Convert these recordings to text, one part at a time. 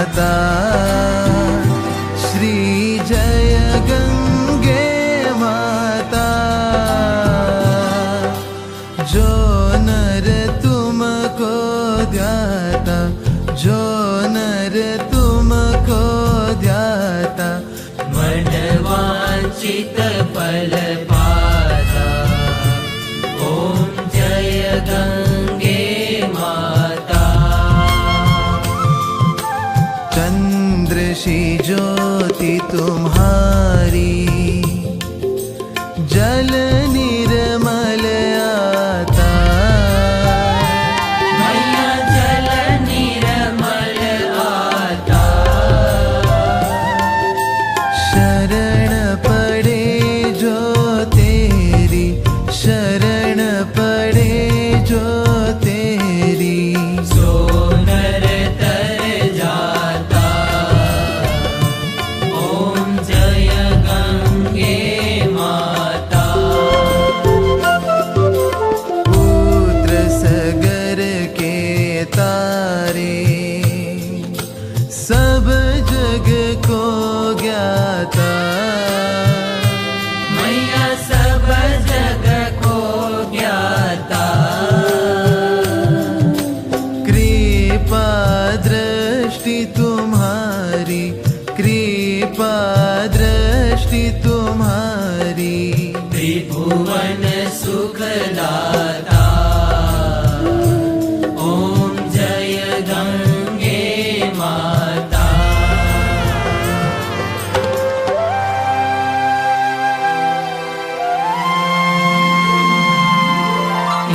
माता श्री जय गंगे माता। जो नर तुमको ध्याता, जो नर तुमको ध्याता, मन वांछित फल पाता। ओम जय गंगे माता। चंद्र सी ज्योति तुम्हारी, जल निर्मल आता। मैया जल निर्मल आता। शरण पड़े जो तेरी, शरण पड़े जो तेरी, सो नर तर जाता। ओम जय गंगे माता। पुत्र सगर के तारे, सब जग को ज्ञाता। मैया सब जग को ज्ञाता। कृपा दृष्टि तुम्हारी, कृपा दृष्टि तुम्हारी, त्रिभुवन सुखदाता। ओम जय गंगे माता।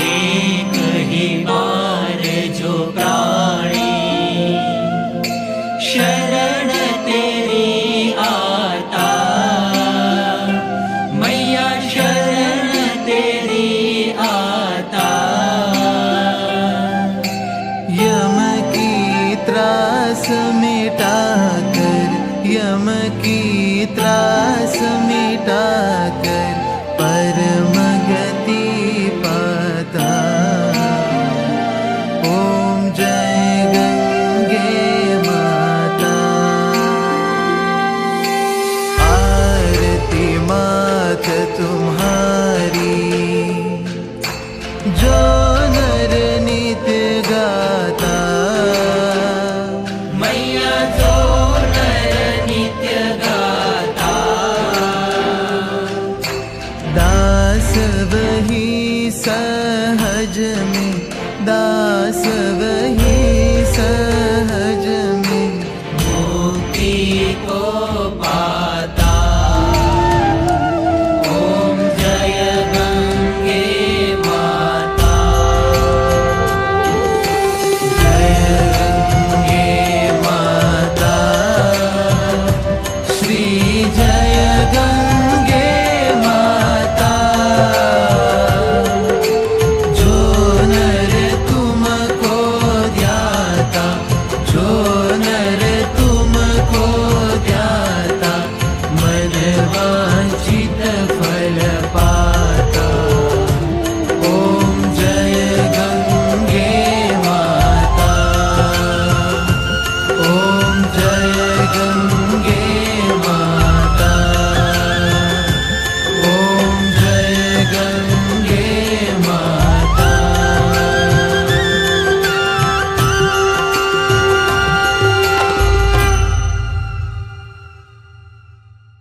एक ही बार जो प्राणी शरण तेरी आता। मैया शरण तेरी आता। यम की त्रास मिटा कर, यम की त्रास मिटा कर,